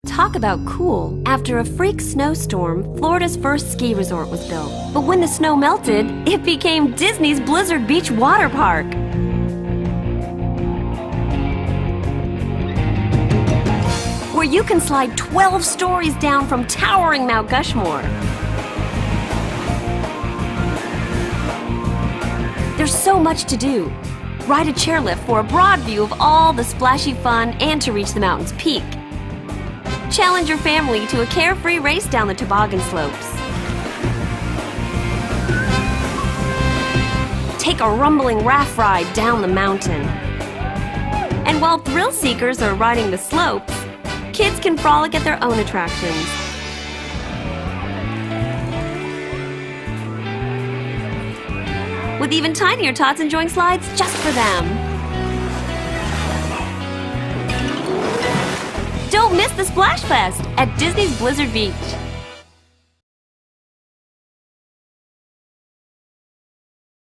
Talk about cool. After a freak snowstorm, Florida's first ski resort was built. But when the snow melted, it became Disney's Blizzard Beach water park. Where you can slide 12 stories down from towering Mount Gushmore. There's so much to do. Ride a chairlift for a broad view of all the splashy fun and to reach the mountain's peak. Challenge your family to a carefree race down the toboggan slopes. Take a rumbling raft ride down the mountain. And while thrill seekers are riding the slopes, kids can frolic at their own attractions. With even tinier tots enjoying slides just for them. Don't miss the Splash Fest at Disney's Blizzard Beach.